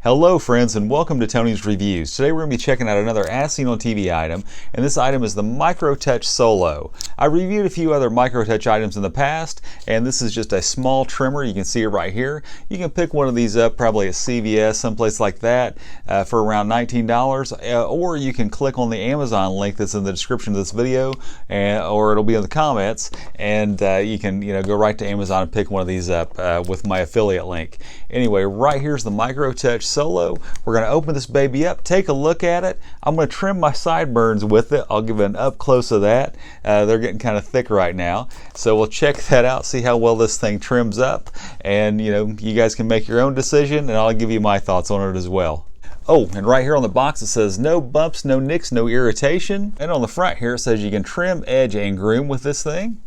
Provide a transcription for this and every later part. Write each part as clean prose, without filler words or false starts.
Hello friends and welcome to Tony's Reviews. Today we're going to be checking out another as seen on TV item, and this item is the Microtouch Solo. I reviewed a few other Microtouch items in the past, and this is just a small trimmer. You can see it right here. You can pick one of these up probably at CVS, someplace like that, for around $19, or you can click on the Amazon link that's in the description of this video, or it'll be in the comments, and you can go right to Amazon and pick one of these up with my affiliate link. Anyway, right here's the Microtouch Solo. We're going to open this baby up, take a look at it. I'm going to trim my sideburns with it. I'll give it an up close of that. They're getting kind of thick right now, so we'll check that out, see how well this thing trims up, and you guys can make your own decision, and I'll give you my thoughts on it as well. Oh, and right here on the box it says no bumps, no nicks, no irritation, and on the front here it says you can trim, edge, and groom with this thing.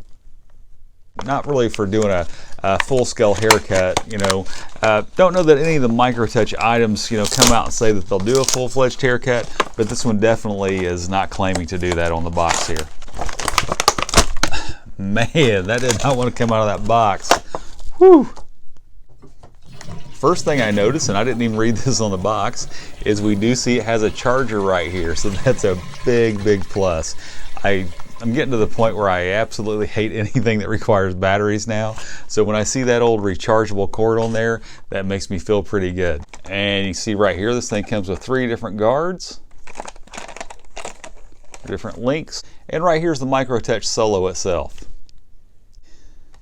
Not really for doing a full-scale haircut, Don't know that any of the Microtouch items, come out and say that they'll do a full-fledged haircut, but this one definitely is not claiming to do that on the box here. Man, that did not want to come out of that box. Whew. First thing I noticed, and I didn't even read this on the box, is we do see it has a charger right here, so that's a big, big plus. I'm getting to the point where I absolutely hate anything that requires batteries now. So when I see that old rechargeable cord on there, that makes me feel pretty good. And you see right here, this thing comes with 3 different guards, different links. And right here's the Microtouch Solo itself.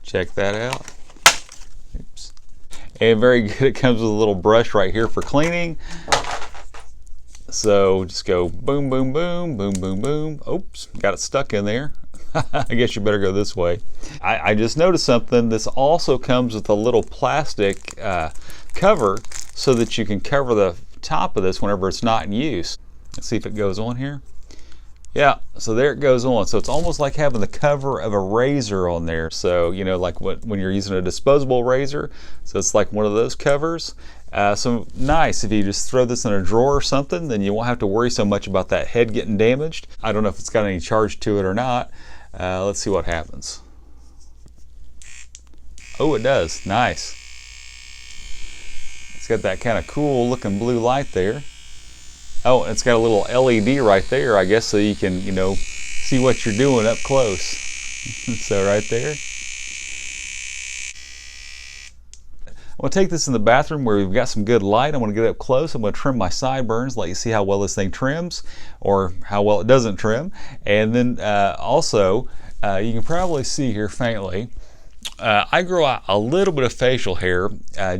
Check that out. Oops. And very good, it comes with a little brush right here for cleaning. So just go boom, boom, boom, boom, boom, boom. Oops, got it stuck in there. I guess you better go this way. I just noticed something. This also comes with a little plastic cover so that you can cover the top of this whenever it's not in use. Let's see if it goes on here. Yeah, so there it goes on. So it's almost like having the cover of a razor on there. So, like when you're using a disposable razor. So it's like one of those covers. So nice, if you just throw this in a drawer or something, then you won't have to worry so much about that head getting damaged. I don't know if it's got any charge to it or not. Let's see what happens. Oh, it does. Nice. It's got that kind of cool looking blue light there. Oh, it's got a little LED right there, I guess, so you can, see what you're doing up close. So right there. I'm going to take this in the bathroom where we've got some good light. I'm going to get up close. I'm going to trim my sideburns, let you see how well this thing trims, or how well it doesn't trim. And then also, you can probably see here faintly, I grow out a little bit of facial hair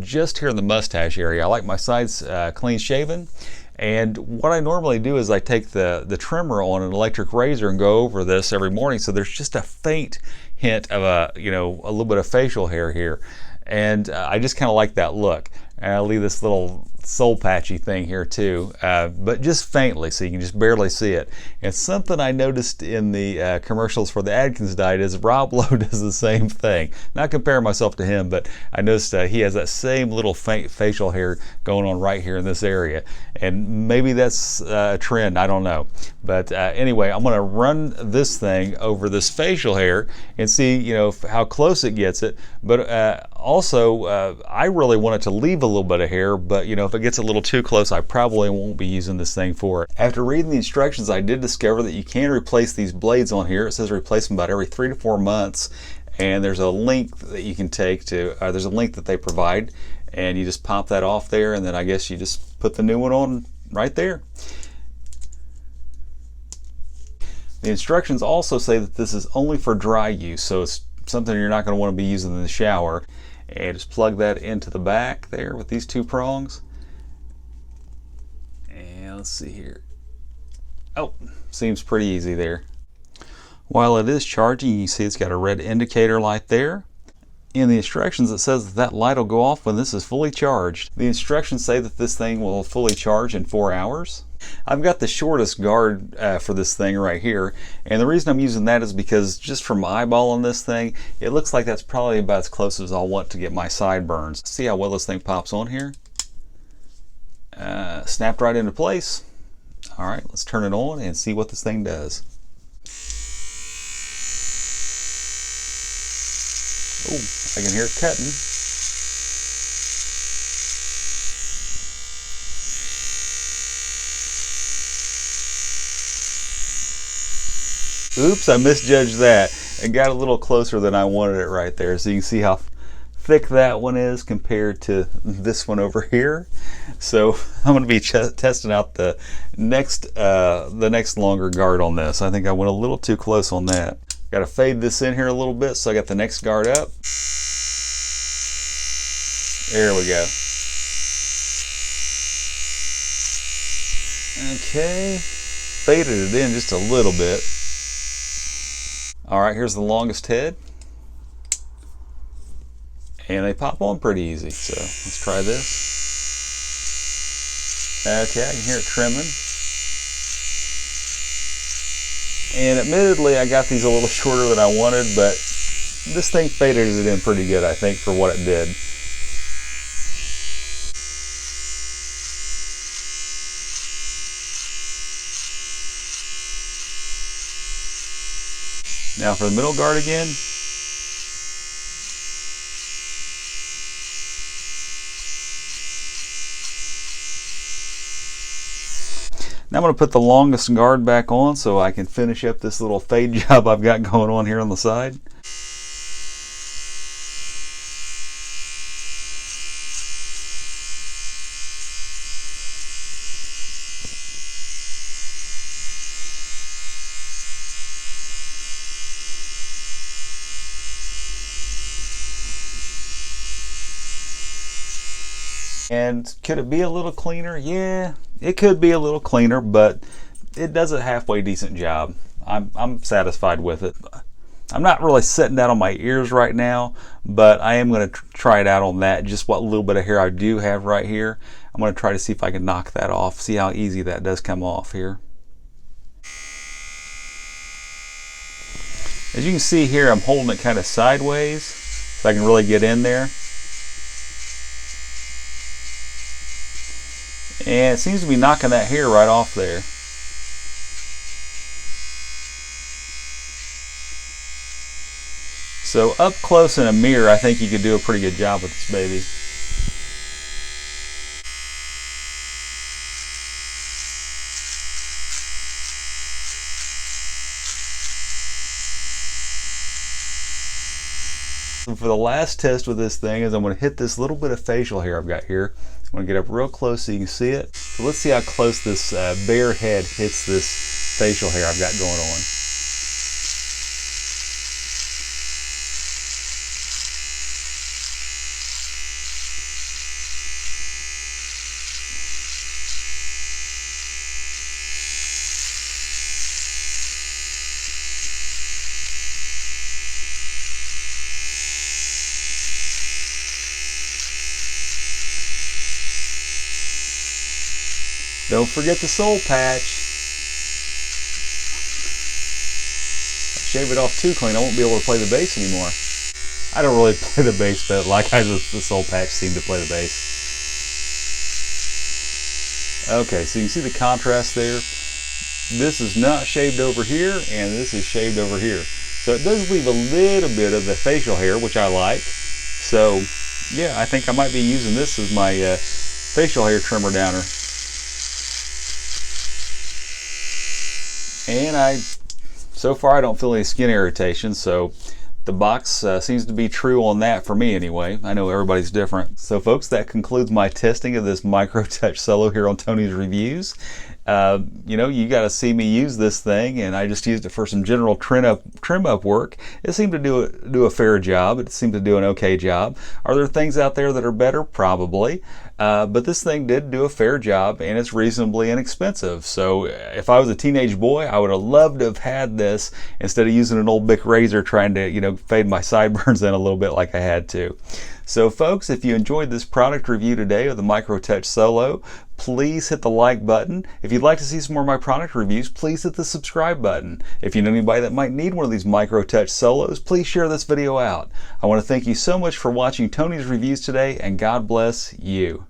just here in the mustache area. I like my sides clean shaven. And what I normally do is I take the trimmer on an electric razor and go over this every morning, so there's just a faint hint of a little bit of facial hair here. And I just kind of like that look. And I'll leave this little soul patchy thing here too, but just faintly, so you can just barely see it. And something I noticed in the commercials for the Atkins diet is Rob Lowe does the same thing. Not comparing myself to him, but I noticed he has that same little faint facial hair going on right here in this area. And maybe that's a trend, I don't know. But anyway, I'm going to run this thing over this facial hair and see how close it gets it. But also, I really want it to leave a little bit of hair, but if it gets a little too close, I probably won't be using this thing for it. After reading the instructions, I did discover that you can replace these blades on here. It says replace them about every 3 to 4 months, and there's a link that you can take to, there's a link that they provide, and you just pop that off there, and then I guess you just put the new one on right there. The instructions also say that this is only for dry use, so it's something you're not going to want to be using in the shower. And just plug that into the back there with these 2 prongs. And let's see here. Oh, seems pretty easy there. While it is charging, you can see it's got a red indicator light there. In the instructions it says that light will go off when this is fully charged. The instructions say that this thing will fully charge in 4 hours. I've got the shortest guard for this thing right here, and the reason I'm using that is because just from eyeballing this thing, it looks like that's probably about as close as I'll want to get my sideburns. See how well this thing pops on here? Snapped right into place. Alright, let's turn it on and see what this thing does. Oh, I can hear it cutting. Oops, I misjudged that. It got a little closer than I wanted it right there. So you can see how thick that one is compared to this one over here. So I'm going to be testing out the next longer guard on this. I think I went a little too close on that. Got to fade this in here a little bit so I got the next guard up. There we go. Okay, faded it in just a little bit. All right, here's the longest head. And they pop on pretty easy, so let's try this. Okay, I can hear it trimming. And admittedly, I got these a little shorter than I wanted, but this thing faded it in pretty good, I think, for what it did. Now for the middle guard again. Now I'm going to put the longest guard back on so I can finish up this little fade job I've got going on here on the side. And could it be a little cleaner? Yeah, it could be a little cleaner, but it does a halfway decent job. I'm satisfied with it. I'm not really setting that on my ears right now, but I am going to try it out on that. Just what little bit of hair I do have right here. I'm going to try to see if I can knock that off, see how easy that does come off here. As you can see here, I'm holding it kind of sideways so I can really get in there. And it seems to be knocking that hair right off there. So up close in a mirror, I think you could do a pretty good job with this baby. And for the last test with this thing is I'm going to hit this little bit of facial hair I've got here. I'm going to get up real close so you can see it. So let's see how close this bare head hits this facial hair I've got going on. Don't forget the soul patch. Shave it off too clean, I won't be able to play the bass anymore. I don't really play the bass, but like the soul patch seemed to play the bass. Okay, so you can see the contrast there. This is not shaved over here, and this is shaved over here. So it does leave a little bit of the facial hair, which I like. So yeah, I think I might be using this as my facial hair trimmer downer. And so far I don't feel any skin irritation, so the box seems to be true on that for me anyway. I know everybody's different. So folks, that concludes my testing of this Microtouch Solo here on Tony's Reviews. You know, you got to see me use this thing, and I just used it for some general trim up work. It seemed to do a fair job. It seemed to do an okay job. Are there things out there that are better? Probably. But this thing did do a fair job, and it's reasonably inexpensive. So if I was a teenage boy, I would have loved to have had this instead of using an old Bic razor trying to, you know, fade my sideburns in a little bit like I had to. So folks, if you enjoyed this product review today of the Microtouch Solo, please hit the like button. If you'd like to see some more of my product reviews, please hit the subscribe button. If you know anybody that might need one of these Microtouch Solos, please share this video out. I want to thank you so much for watching Tony's Reviews today, and God bless you.